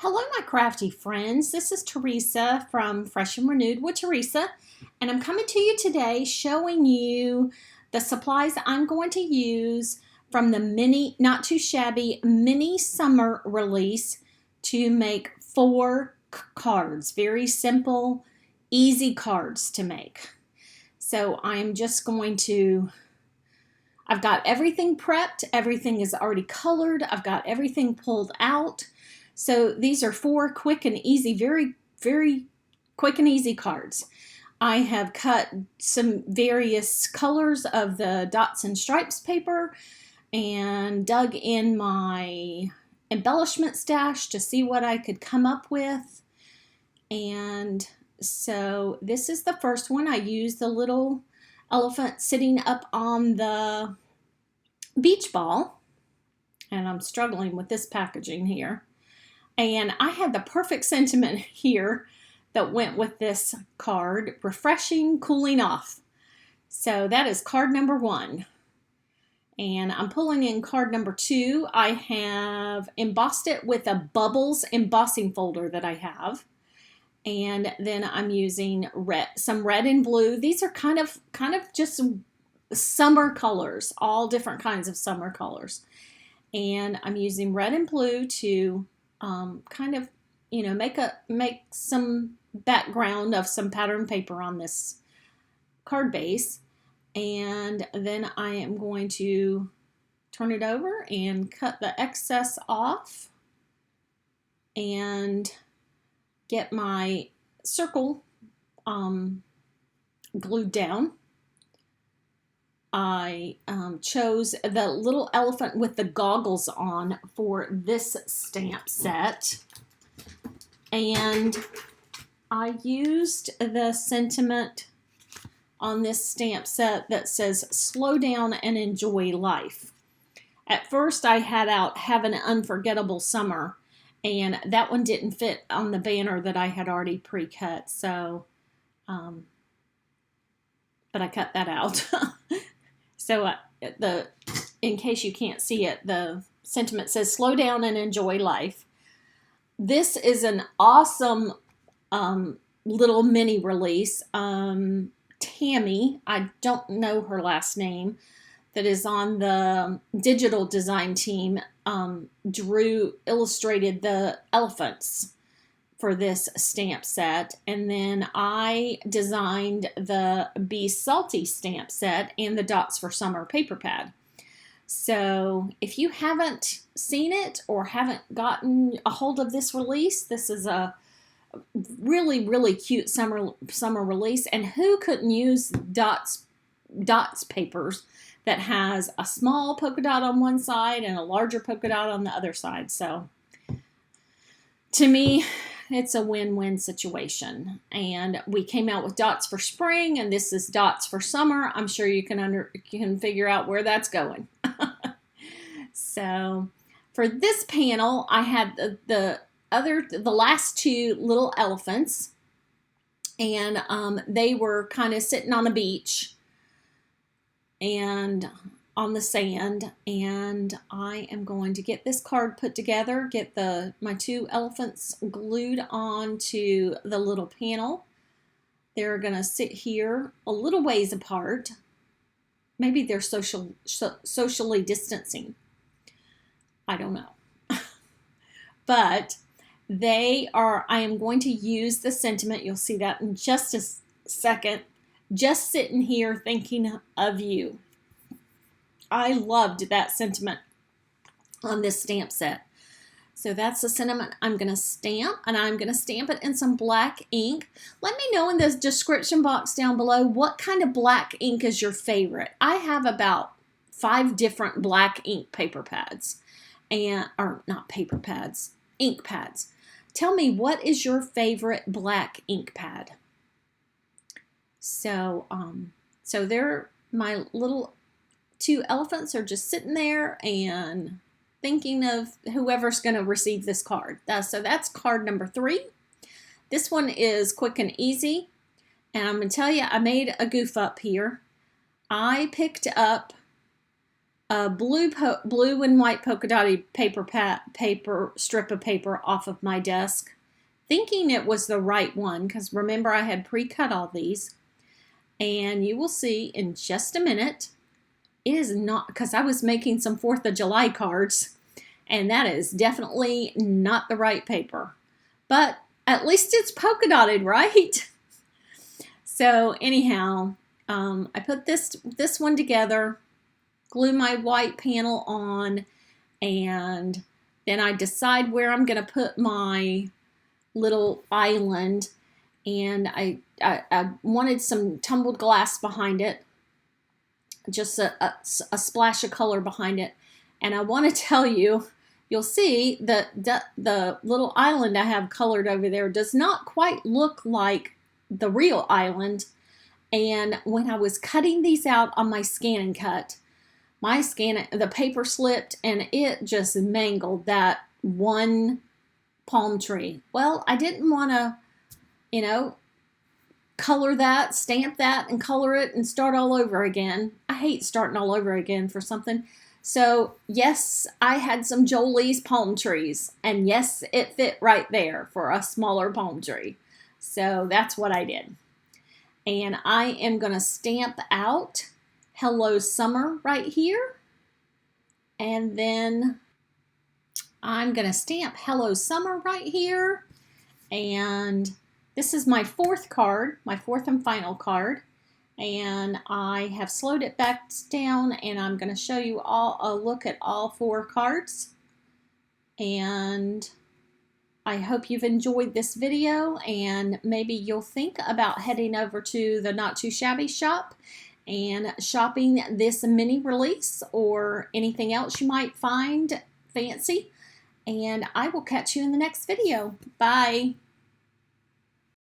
Hello, my crafty friends. This is Teresa from Fresh and Renewed with Teresa, and I'm coming to you today showing you the supplies I'm going to use from the mini, not too shabby, mini summer release to make 4 cards. Very simple, easy cards to make. So I'm just going to I've got everything prepped. Everything is already colored. I've got everything pulled out. So these are 4 quick and easy, very quick and easy cards. I have cut some various colors of the dots and stripes paper and dug in my embellishment stash to see what I could come up with. And so this is the first one. I used the little elephant sitting up on the beach ball, and I'm struggling with this packaging here. And I had the perfect sentiment here that went with this card: refreshing, cooling off. So that is card number 1. And I'm pulling in card number 2. I have embossed it with a Bubbles embossing folder that I have. And then I'm using some red and blue. These are kind of just summer colors, all different kinds of summer colors. And I'm using red and blue to make some background of some pattern paper on this card base. And then I am going to turn it over and cut the excess off and get my circle glued down. I chose the little elephant with the goggles on for this stamp set, and I used the sentiment on this stamp set that says slow down and enjoy life. At first I had out have an unforgettable summer, and that one didn't fit on the banner that I had already pre-cut, so but I cut that out. So in case you can't see it, the sentiment says slow down and enjoy life. This is an awesome little mini release. Tammy, I don't know her last name, that is on the digital design team, illustrated the elephants for this stamp set, and then I designed the Be Salty stamp set and the Dots for Summer paper pad. So if you haven't seen it or haven't gotten a hold of this release, this is a really cute summer release. And who couldn't use dots papers that has a small polka dot on one side and a larger polka dot on the other side? So to me, it's a win-win situation. And we came out with dots for spring, and this is dots for summer. I'm sure you can figure out where that's going. So for this panel, I had the last 2 little elephants, and they were kind of sitting on a beach and on the sand, and I am going to get this card put together, get my 2 elephants glued onto the little panel. They're going to sit here a little ways apart. Maybe they're socially distancing. I don't know. But I am going to use the sentiment. You'll see that in just a second. Just sitting here thinking of you. I loved that sentiment on this stamp set. So that's the sentiment I'm going to stamp, and I'm going to stamp it in some black ink. Let me know in the description box down below what kind of black ink is your favorite. I have about 5 different black ink paper pads, or not paper pads, ink pads. Tell me, what is your favorite black ink pad? So, they're my little 2 elephants are just sitting there and thinking of whoever's going to receive this card. So that's card number 3. This one is quick and easy, and I'm going to tell you, I made a goof up here. I picked up a blue and white polka dotted paper strip of paper off of my desk, thinking it was the right one, because remember I had pre-cut all these. And you will see in just a minute, it is not, because I was making some 4th of July cards, and that is definitely not the right paper. But at least it's polka dotted, right? So anyhow, I put this one together, glue my white panel on, and then I decide where I'm going to put my little island. And I wanted some tumbled glass behind it, just a splash of color behind it. And I want to tell you, you'll see that the little island I have colored over there does not quite look like the real island. And when I was cutting these out on my scan and cut, the paper slipped and it just mangled that one palm tree. Well, I didn't want to, color that, stamp that, and color it and start all over again. I hate starting all over again for something. So yes, I had some Jolie's palm trees, and yes, it fit right there for a smaller palm tree. So that's what I did. And I am going to stamp out Hello Summer right here. And then I'm going to stamp Hello Summer right here. And this is my 4th card, my 4th and final card. And I have slowed it back down, and I'm going to show you all a look at all 4 cards. And I hope you've enjoyed this video, and maybe you'll think about heading over to the Not Too Shabby shop and shopping this mini release or anything else you might find fancy. And I will catch you in the next video. Bye.